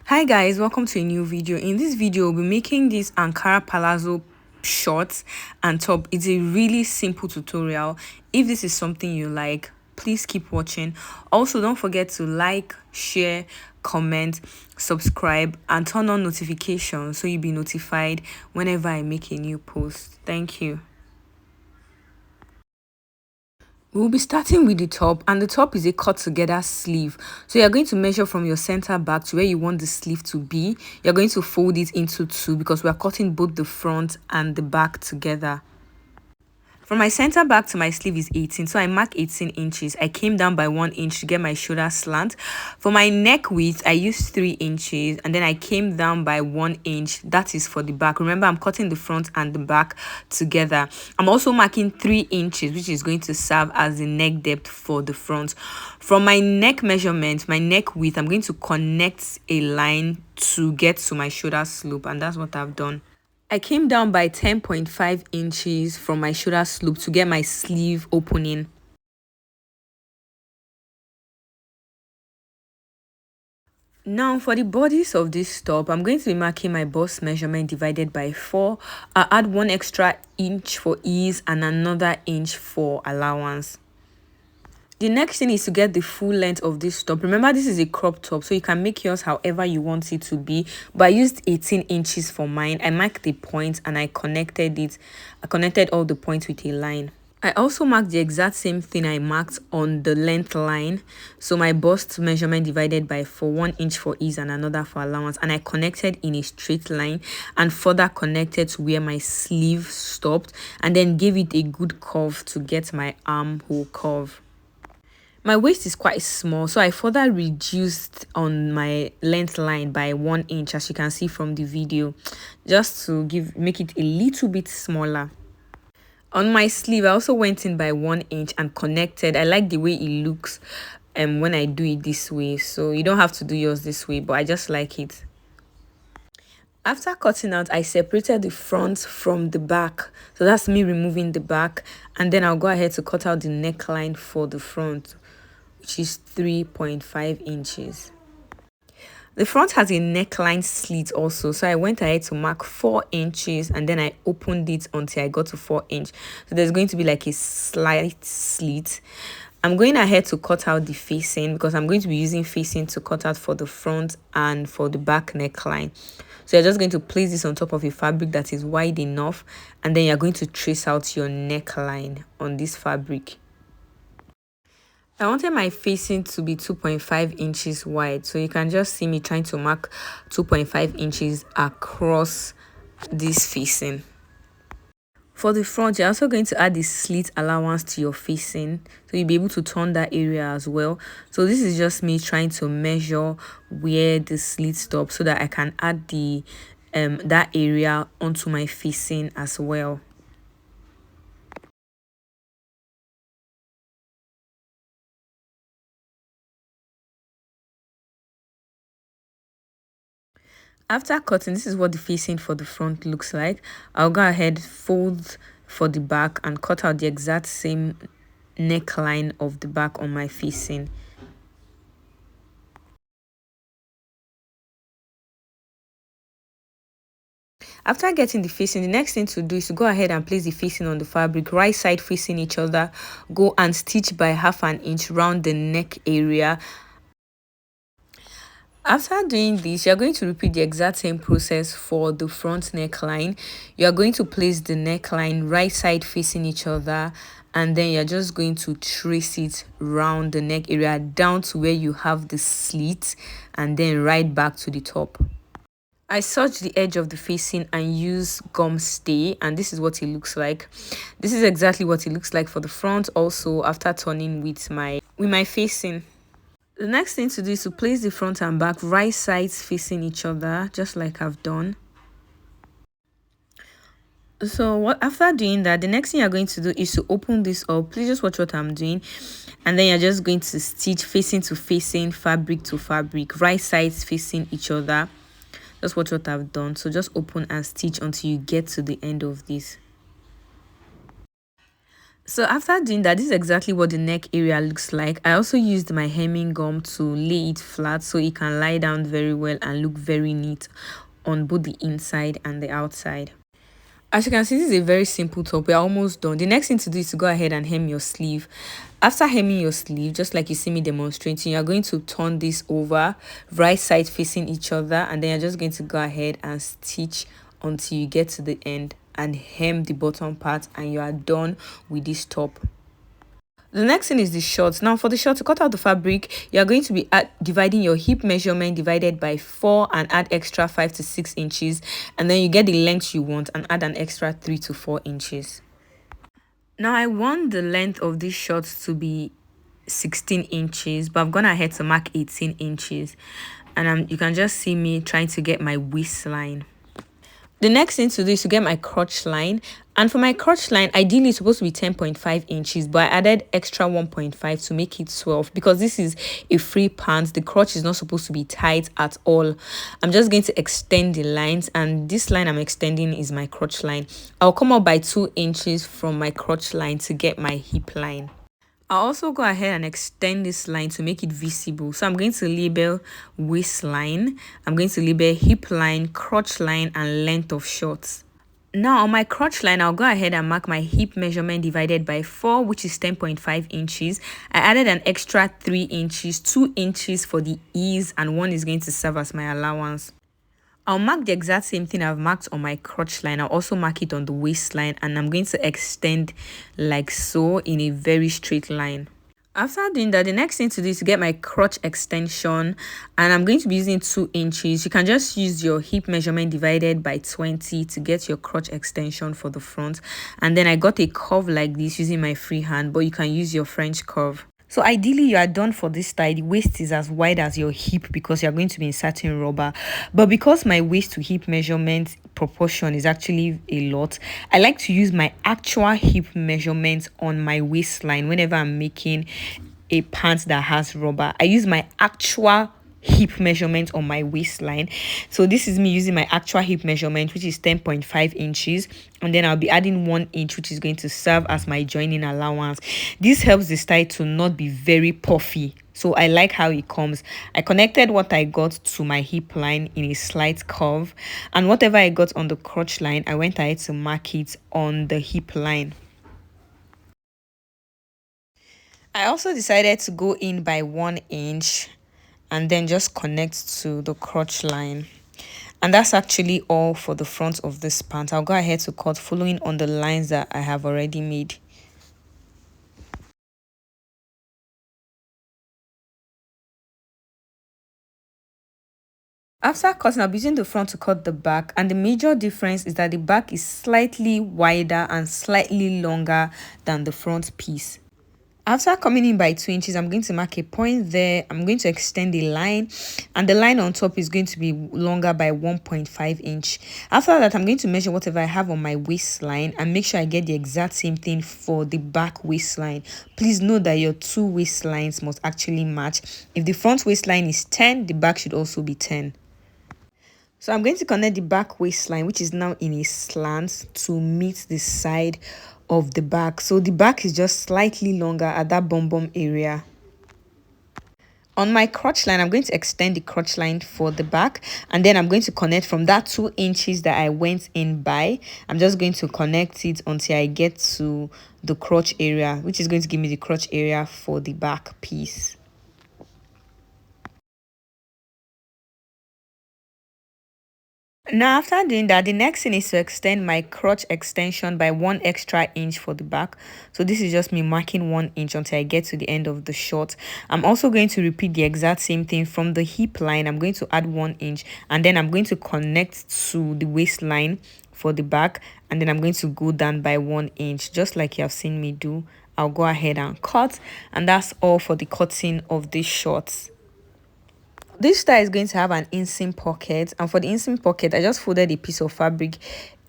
Hi guys, welcome to a new video. In this video, we'll be making this Ankara palazzo shorts and top. It's a really simple tutorial. If this is something you like, please keep watching. Also, don't forget to like, share, comment, subscribe, and turn on notifications so you'll be notified whenever I make a new post. Thank you. We'll be starting with the top, and the top is a cut together sleeve. So you're going to measure from your center back to where you want the sleeve to be. You're going to fold it into two because we're cutting both the front and the back together. From my center back to my sleeve is 18, so I mark 18 inches. I came down by 1 inch to get my shoulder slant. For my neck width, I used 3 inches, and then I came down by 1 inch. That is for the back. Remember, I'm cutting the front and the back together. I'm also marking 3 inches, which is going to serve as the neck depth for the front. From my neck measurement, my neck width, I'm going to connect a line to get to my shoulder slope, and that's what I've done. I came down by 10.5 inches from my shoulder slope to get my sleeve opening. Now for the bodice of this top, I'm going to be marking my bust measurement divided by 4. I'll add 1 extra inch for ease and another inch for allowance. The next thing is to get the full length of this top. Remember, this is a crop top, so you can make yours however you want it to be. But I used 18 inches for mine. I marked the points and I connected it. I connected all the points with a line. I also marked the exact same thing I marked on the length line. So my bust measurement divided by 4, 1 inch for ease and another for allowance. And I connected in a straight line and further connected to where my sleeve stopped. And then gave it a good curve to get my armhole curve. My waist is quite small, so I further reduced on my length line by 1 inch, as you can see from the video, just to make it a little bit smaller. On my sleeve, I also went in by 1 inch and connected. I like the way it looks when I do it this way, so you don't have to do yours this way, but I just like it. After cutting out, I separated the front from the back, so that's me removing the back, and then I'll go ahead to cut out the neckline for the front, which is 3.5 inches. The front has a neckline slit also, so I went ahead to mark 4 inches and then I opened it until I got to 4 inch. So there's going to be like a slight slit. I'm going ahead to cut out the facing because I'm going to be using facing to cut out for the front and for the back neckline. So you're just going to place this on top of a fabric that is wide enough, and then you're going to trace out your neckline on this fabric. I wanted my facing to be 2.5 inches wide, so you can just see me trying to mark 2.5 inches across this facing. For the front, you're also going to add the slit allowance to your facing, so you'll be able to turn that area as well. So this is just me trying to measure where the slit stops so that I can add the that area onto my facing as well. After cutting, this is what the facing for the front looks like. I'll go ahead, fold for the back and cut out the exact same neckline of the back on my facing. After getting the facing, the next thing to do is to go ahead and place the facing on the fabric, right side facing each other. Go and stitch by 1/2 inch round the neck area. After doing this, you're going to repeat the exact same process for the front neckline. You're going to place the neckline right side facing each other, and then you're just going to trace it round the neck area down to where you have the slit, and then right back to the top. I serged the edge of the facing and use gum stay, and this is what it looks like. This is exactly what it looks like for the front also after turning with my facing. The next thing to do is to place the front and back right sides facing each other, just like I've done. So after doing that, the next thing you're going to do is to open this up. Please just watch what I'm doing, and then you're just going to stitch facing to facing, fabric to fabric, right sides facing each other. Just watch what I've done. So just open and stitch until you get to the end of this. So after doing that, this is exactly what the neck area looks like. I also used my hemming gum to lay it flat so it can lie down very well and look very neat on both the inside and the outside. As you can see, this is a very simple top. We're almost done. The next thing to do is to go ahead and hem your sleeve. After hemming your sleeve, just like you see me demonstrating, you're going to turn this over, right side facing each other, and then you're just going to go ahead and stitch until you get to the end and hem the bottom part, and you are done with this top. The next thing is the shorts. Now for the short, to cut out the fabric, you are going to be dividing your hip measurement divided by 4 and add extra 5 to 6 inches, and then you get the length you want and add an extra 3 to 4 inches. Now I want the length of these shorts to be 16 inches, but I've gone ahead to mark 18 inches, and you can just see me trying to get my waistline. The next thing to do is to get my crotch line, and for my crotch line, ideally it's supposed to be 10.5 inches, but I added extra 1.5 to make it 12 because this is a free pant. The crotch is not supposed to be tight at all. I'm just going to extend the lines, and this line I'm extending is my crotch line. I'll come up by 2 inches from my crotch line to get my hip line. I'll also go ahead and extend this line to make it visible. So I'm going to label waistline, I'm going to label hip line, crotch line, and length of shorts. Now on my crotch line, I'll go ahead and mark my hip measurement divided by 4, which is 10.5 inches. I added an extra 3 inches, 2 inches for the ease, and 1 is going to serve as my allowance. I'll mark the exact same thing I've marked on my crotch line. I'll also mark it on the waistline, and I'm going to extend like so in a very straight line. After doing that, the next thing to do is to get my crotch extension, and I'm going to be using 2 inches. You can just use your hip measurement divided by 20 to get your crotch extension for the front. And then I got a curve like this using my free hand, but you can use your French curve. So ideally you are done for this style. The waist is as wide as your hip because you're going to be inserting rubber, but because my waist to hip measurement proportion is actually a lot, I like to use my actual hip measurement on my waistline. Whenever I'm making a pant that has rubber, I use my actual hip measurement on my waistline. So this is me using my actual hip measurement, which is 10.5 inches, and then I'll be adding 1 inch, which is going to serve as my joining allowance. This helps the style to not be very puffy, so I like how it comes. I connected what I got to my hip line in a slight curve, and whatever I got on the crotch line, I went ahead to mark it on the hip line. I also decided to go in by 1 inch and then just connect to the crotch line, and that's actually all for the front of this pant. I'll go ahead to cut following on the lines that I have already made. After cutting, I'll be using the front to cut the back, and the major difference is that the back is slightly wider and slightly longer than the front piece. After coming in by 2 inches, I'm going to mark a point there. I'm going to extend the line, and the line on top is going to be longer by 1.5 inch. After that, I'm going to measure whatever I have on my waistline and make sure I get the exact same thing for the back waistline. Please note that your two waistlines must actually match. If the front waistline is 10, the back should also be 10. So I'm going to connect the back waistline, which is now in a slant, to meet the side of the back. So the back is just slightly longer at that bum area. On my crotch line, I'm going to extend the crotch line for the back, and then I'm going to connect from that 2 inches that I went in by. I'm just going to connect it until I get to the crotch area, which is going to give me the crotch area for the back piece. Now after doing that, the next thing is to extend my crotch extension by 1 extra inch for the back. So this is just me marking 1 inch until I get to the end of the short. I'm also going to repeat the exact same thing from the hip line. I'm going to add 1 inch, and then I'm going to connect to the waistline for the back, and then I'm going to go down by 1 inch, just like you have seen me do. I'll go ahead and cut, and that's all for the cutting of these shorts. This style is going to have an inseam pocket, and for the inseam pocket, I just folded a piece of fabric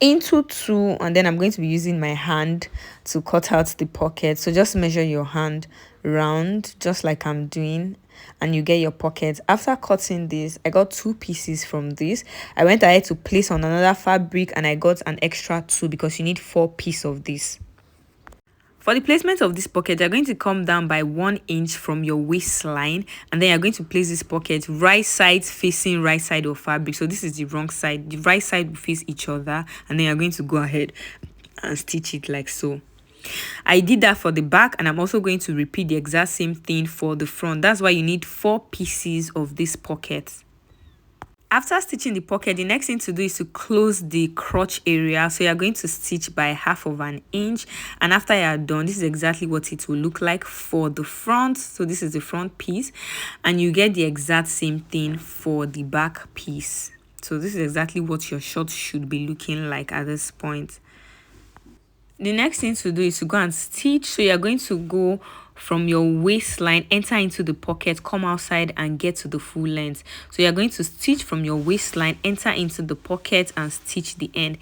into two, and then I'm going to be using my hand to cut out the pocket. So just measure your hand round, just like I'm doing, and you get your pocket. After cutting this, I got 2 pieces from this. I went ahead to place on another fabric, and I got an extra 2 because you need 4 pieces of this. For the placement of this pocket, you're going to come down by 1 inch from your waistline, and then you're going to place this pocket right side facing right side of fabric. So this is the wrong side. The right side will face each other, and then you're going to go ahead and stitch it like so. I did that for the back, and I'm also going to repeat the exact same thing for the front. That's why you need 4 pieces of this pocket. After stitching the pocket, the next thing to do is to close the crotch area. So you're going to stitch by 1/2 inch, and after you are done, this is exactly what it will look like for the front. So this is the front piece, and you get the exact same thing for the back piece. So this is exactly what your short should be looking like at this point. The next thing to do is to go and stitch. So you're going to go from your waistline, enter into the pocket, come outside and get to the full length. So you're going to stitch from your waistline, enter into the pocket and stitch the end.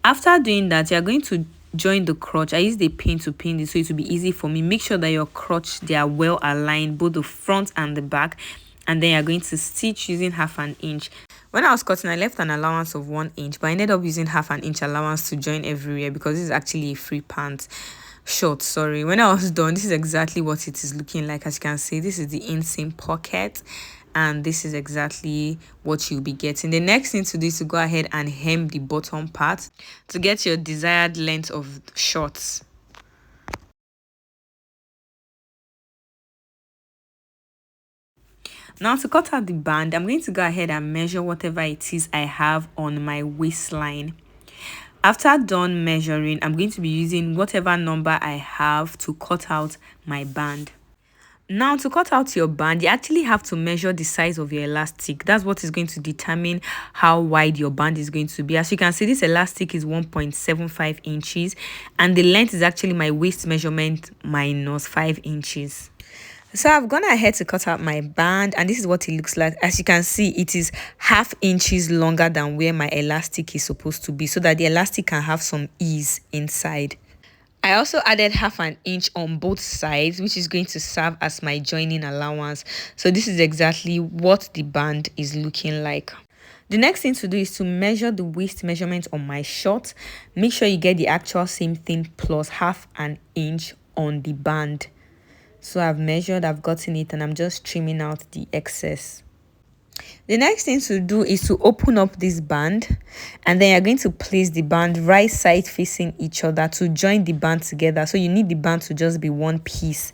After doing that, you're going to join the crotch. I use the pin to pin this so it will be easy for me. Make sure that your crotch, they are well aligned, both the front and the back, and then you're going to stitch using 1/2 inch. When I was cutting, I left an allowance of 1 inch, but I ended up using 1/2 inch allowance to join everywhere because this is actually a free pant short. Sorry. When I was done, this is exactly what it is looking like. As you can see, this is the inseam pocket, and this is exactly what you'll be getting. The next thing to do is to go ahead and hem the bottom part to get your desired length of shorts. Now to cut out the band, I'm going to go ahead and measure whatever it is I have on my waistline. After done measuring, I'm going to be using whatever number I have to cut out my band. Now to cut out your band, you actually have to measure the size of your elastic. That's what is going to determine how wide your band is going to be. As you can see, this elastic is 1.75 inches, and the length is actually my waist measurement minus 5 inches. So I've gone ahead to cut out my band, and this is what it looks like. As you can see, it is 1/2 inches longer than where my elastic is supposed to be, so that the elastic can have some ease inside. I also added 1/2 inch on both sides, which is going to serve as my joining allowance. So this is exactly what the band is looking like. The next thing to do is to measure the waist measurement on my short. Make sure you get the actual same thing plus 1/2 inch on the band. So I've measured, I've gotten it, and I'm just trimming out the excess. The next thing to do is to open up this band, and then you're going to place the band right side facing each other to join the band together. So you need the band to just be one piece.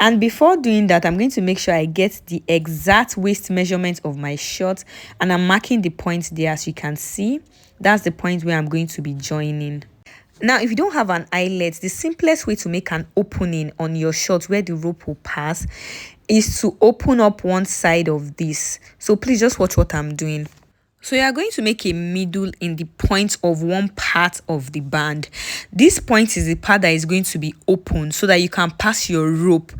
And before doing that, I'm going to make sure I get the exact waist measurement of my short, and I'm marking the point there. As you can see, that's the point where I'm going to be joining. Now, if you don't have an eyelet, the simplest way to make an opening on your short where the rope will pass is to open up one side of this. So please just watch what I'm doing. So you are going to make a middle in the point of one part of the band. This point is the part that is going to be open so that you can pass your rope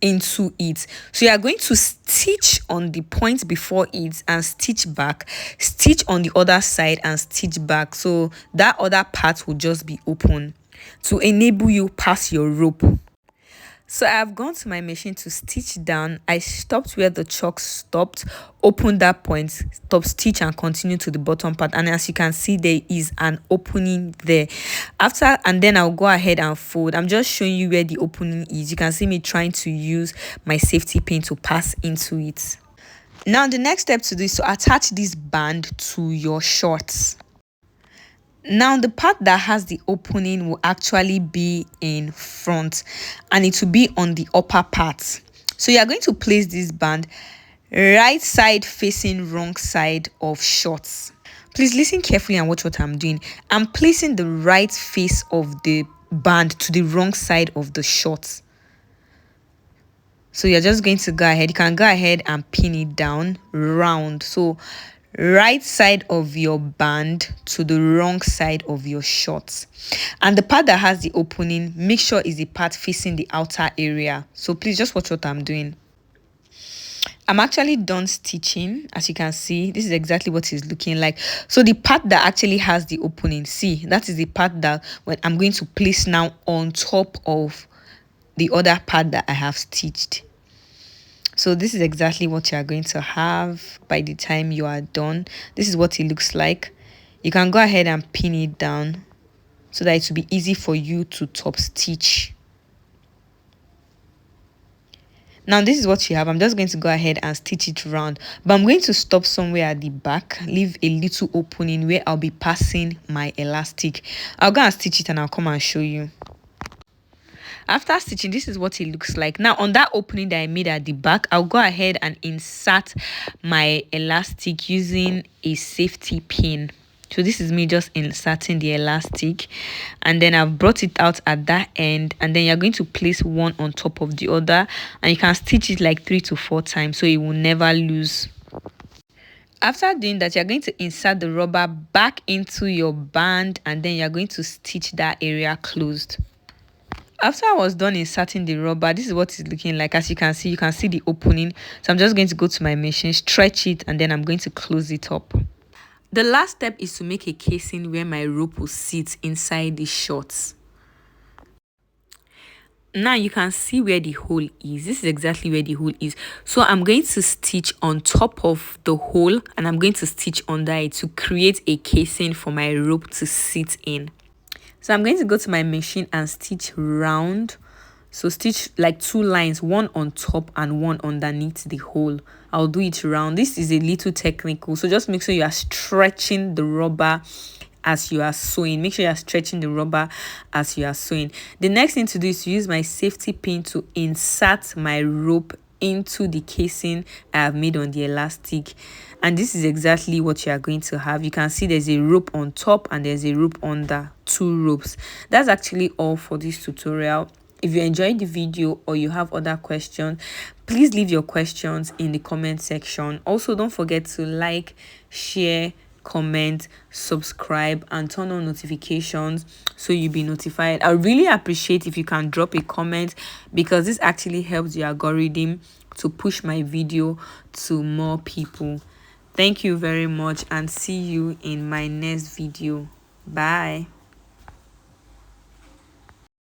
into it. So you are going to stitch on the point before it and stitch back, stitch on the other side and stitch back, so that other part will just be open to enable you pass your rope. So I have gone to my machine to stitch down. I stopped where the chalk stopped, opened that point, stop stitch and continue to the bottom part, and as you can see, there is an opening there. After, and then I'll go ahead and fold. I'm just showing you where the opening is. You can see me trying to use my safety pin to pass into it. Now the next step to do is to attach this band to your shorts. Now the part that has the opening will actually be in front, and it will be on the upper part. So you are going to place this band right side facing wrong side of shorts. Please listen carefully and watch what I'm doing. I'm placing the right face of the band to the wrong side of the shorts. So you're just going to go ahead. You can go ahead and pin it down round. So right side of your band to the wrong side of your shorts, and the part that has the opening, make sure is the part facing the outer area. So please just watch what I'm doing. I'm actually done stitching. As you can see, this is exactly what it's looking like. So the part that actually has the opening, see, that is the part that when I'm going to place now on top of the other part that I have stitched. So this is exactly what you are going to have by the time you are done. This is what it looks like. You can go ahead and pin it down so that it will be easy for you to top stitch. Now this is what you have. I'm just going to go ahead and stitch it round, but I'm going to stop somewhere at the back, leave a little opening where I'll be passing my elastic. I'll go and stitch it and I'll come and show you. After stitching, this is what it looks like. Now on that opening that I made at the back, I'll go ahead and insert my elastic using a safety pin. So this is me just inserting the elastic, and then I've brought it out at that end, and then you're going to place one on top of the other, and you can stitch it like 3 to 4 times so it will never lose. After doing that, you're going to insert the rubber back into your band, and then you're going to stitch that area closed. After I was done inserting the rubber, this is what it's looking like. As you can see the opening. So I'm just going to go to my machine, stretch it, and then I'm going to close it up. The last step is to make a casing where my rope will sit inside the shorts. Now you can see where the hole is. This is exactly where the hole is. So I'm going to stitch on top of the hole, and I'm going to stitch under it to create a casing for my rope to sit in. So I'm going to go to my machine and stitch round. So stitch like 2 lines, one on top and one underneath the hole. I'll do it round. This is a little technical, so just make sure you are stretching the rubber as you are sewing. Make sure you are stretching the rubber as you are sewing. The next thing to do is to use my safety pin to insert my rope into the casing I have made on the elastic, and this is exactly what you are going to have. You can see there's a rope on top and there's a rope under, 2 ropes. That's actually all for this tutorial. If you enjoyed the video or you have other questions, please leave your questions in the comment section. Also, don't forget to like, share, comment, subscribe, and turn on notifications so you'll be notified. I really appreciate if you can drop a comment, because this actually helps the algorithm to push my video to more people. Thank you very much, and see you in my next video. Bye.